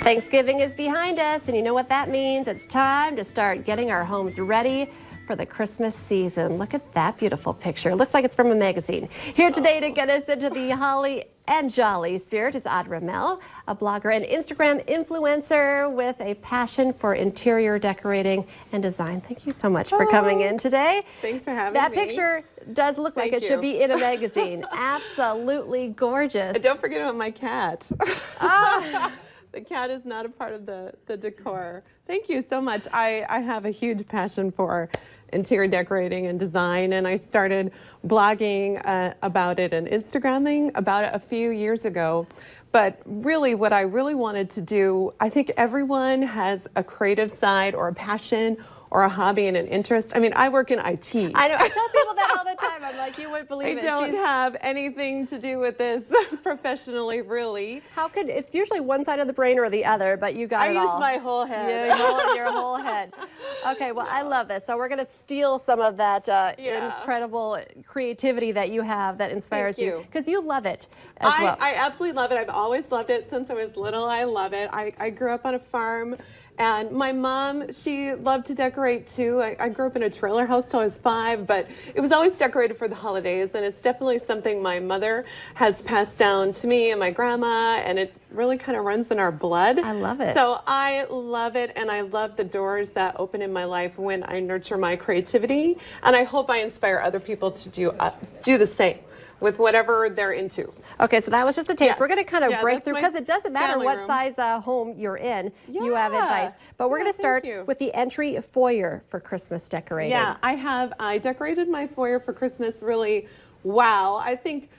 Thanksgiving is behind us, and you know what that means. It's time to start getting our homes ready for the Christmas season. Look at that beautiful picture. It looks like it's from a magazine. Here today to get us into the holly and jolly spirit is Audra Mel, a blogger and Instagram influencer with a passion for interior decorating and design. Thank you so much for coming in today. Thanks for having me. That picture does look like it should be in a magazine. Absolutely gorgeous. And don't forget about my cat. The cat is not a part of the decor. Thank you so much. I have a huge passion for interior decorating and design, and I started blogging about it and Instagramming about it a few years ago. But really what I really wanted to do, I think everyone has a creative side or a passion or a hobby and an interest. I mean, I work in IT. I know, I tell people that all the time. I'm like, you wouldn't believe it. I don't have anything to do with this professionally, really. How could, it's usually one side of the brain or the other, but you got it all. I use my whole head. Yeah, your whole head. Okay, well, I love this. So we're going to steal some of that incredible creativity that you have that inspires you. Because you love it as well. I absolutely love it. I've always loved it since I was little. I love it. I grew up on a farm. And my mom, she loved to decorate too. I grew up in a trailer house till I was 5, but it was always decorated for the holidays, and it's definitely something my mother has passed down to me and my grandma, and it really kind of runs in our blood. I love it. So I love it, and I love the doors that open in my life when I nurture my creativity, and I hope I inspire other people to do the same with whatever they're into. Okay, so that was just a taste. We're going to kind of break through, because it doesn't matter what size home you're in, you have advice. But we're going to start with the entry foyer for Christmas decorating. Yeah, I decorated my foyer for Christmas really, wow. I think,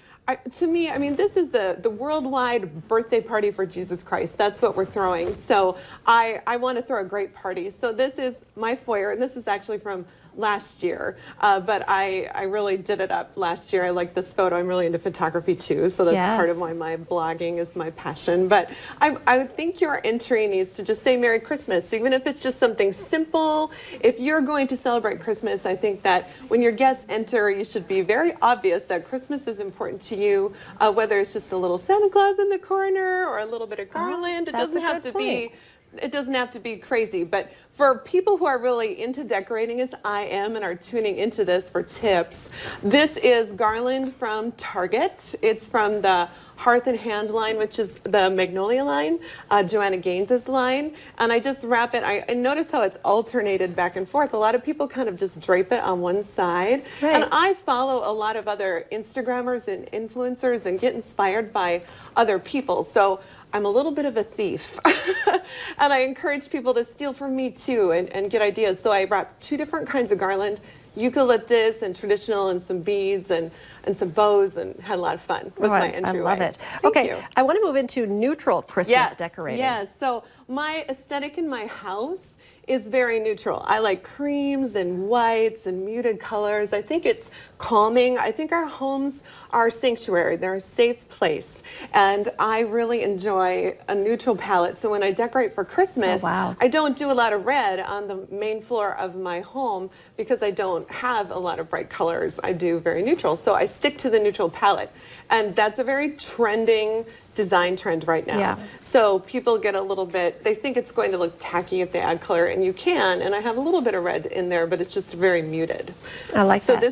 to me, I mean, this is the worldwide birthday party for Jesus Christ. That's what we're throwing. So I want to throw a great party. So this is my foyer, and this is actually from last year, but I really did it up last year. I like this photo. I'm really into photography too, so that's part of why my blogging is my passion. But I think your entry needs to just say Merry Christmas, even if it's just something simple. If you're going to celebrate Christmas, I think that when your guests enter, you should be very obvious that Christmas is important to you, whether it's just a little Santa Claus in the corner or a little bit of garland. It doesn't have to be. It doesn't have to be crazy, but for people who are really into decorating as I am and are tuning into this for tips, this is garland from Target. It's from the Hearth and Hand line, which is the Magnolia line, Joanna Gaines's line, and I just wrap it. I notice how it's alternated back and forth. A lot of people kind of just drape it on one side, and I follow a lot of other Instagrammers and influencers and get inspired by other people. So I'm a little bit of a thief, and I encourage people to steal from me too and get ideas. So I wrapped 2 different kinds of garland, eucalyptus and traditional, and some beads and some bows, and had a lot of fun with my entryway. I love it. Okay, I want to move into neutral Christmas decorating. Yes, so my aesthetic in my house is very neutral. I like creams and whites and muted colors. I think it's calming. I think our homes are a sanctuary. They're a safe place. And I really enjoy a neutral palette. So when I decorate for Christmas, I don't do a lot of red on the main floor of my home because I don't have a lot of bright colors. I do very neutral. So I stick to the neutral palette. And that's a very trending design trend right now. So people get a little bit, they think it's going to look tacky if they add color, and you can, and I have a little bit of red in there, but it's just very muted. I like that. So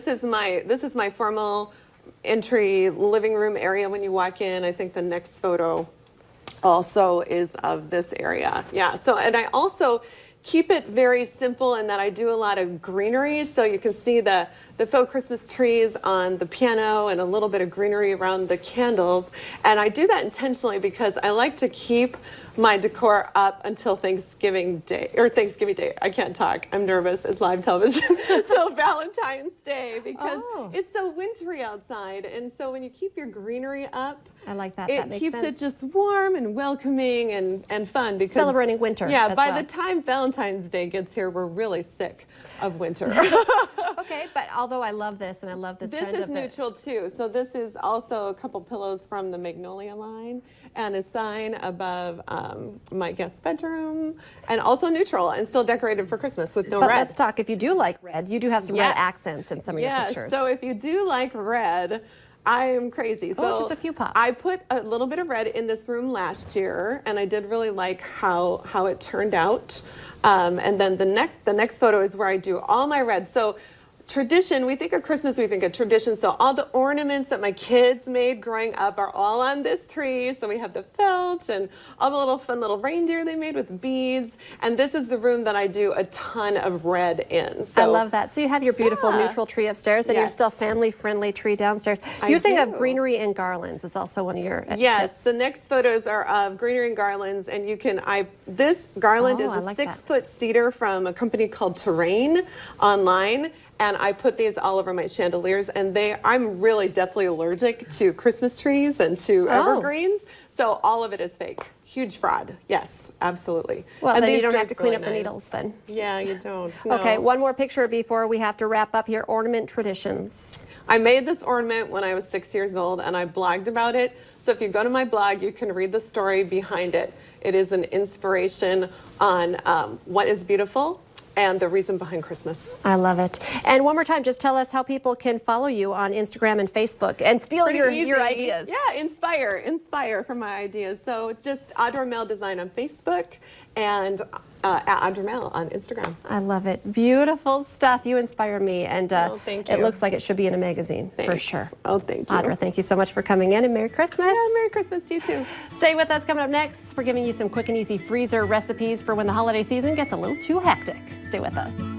this is my formal entry living room area when you walk in. I think the next photo also is of this area. Yeah, so, and I also keep it very simple in that I do a lot of greenery, so you can see the faux Christmas trees on the piano and a little bit of greenery around the candles. And I do that intentionally because I like to keep my decor up until Thanksgiving Day. I can't talk. I'm nervous. It's live television. Till Valentine's Day, because it's so wintry outside. And so when you keep your greenery up, I like that. It keeps it just warm and welcoming and fun. Because celebrating winter. Yeah, by the time Valentine's Day gets here, we're really sick of winter. Okay, but although I love this and I love this trend of it. This is neutral too. So this is also a couple pillows from the Magnolia line and a sign above my guest bedroom, and also neutral and still decorated for Christmas with no red. Let's talk. If you do like red, you do have some red accents in some of your pictures. So if you do like red, I am crazy. Oh, So just a few pops. I put a little bit of red in this room last year, and I did really like how it turned out. And then the next photo is where I do all my red. So tradition, we think of Christmas, we think of tradition. So all the ornaments that my kids made growing up are all on this tree. So we have the felt and all the little fun little reindeer they made with beads. And this is the room that I do a ton of red in. So I love that. So you have your beautiful neutral tree upstairs and your Yes. still family-friendly tree downstairs. I Using do. of greenery and garlands is also one of your Yes, tips. the next photos are of greenery and garlands, and you can. This garland Oh, is I a like 6-foot cedar from a company called Terrain online, and I put these all over my chandeliers. And I'm really deathly allergic to Christmas trees and to evergreens, so all of it is fake. Huge fraud. Yes, absolutely. Well, and then you these don't have to look clean really up the nice. needles then. Yeah, you don't. No. Okay, one more picture before we have to wrap up here. Ornament traditions. I made this ornament when I was 6 years old, and I blogged about it. So if you go to my blog, you can read the story behind it. It is an inspiration on what is beautiful and the reason behind Christmas. I love it. And one more time, just tell us how people can follow you on Instagram and Facebook and steal Pretty your easy. ideas. Yeah, inspire from my ideas. So just Audra Mel Design on Facebook and at Audra Mel on Instagram. I love it. Beautiful stuff. You inspire me, and Oh, thank it you. looks like it should be in a magazine for Thanks. sure. Oh, thank you. Audra, thank you so much for coming in, and Merry Christmas. Yeah, Merry Christmas to you too. Stay with us. Coming up next, we're giving you some quick and easy freezer recipes for when the holiday season gets a little too hectic. Stay with us.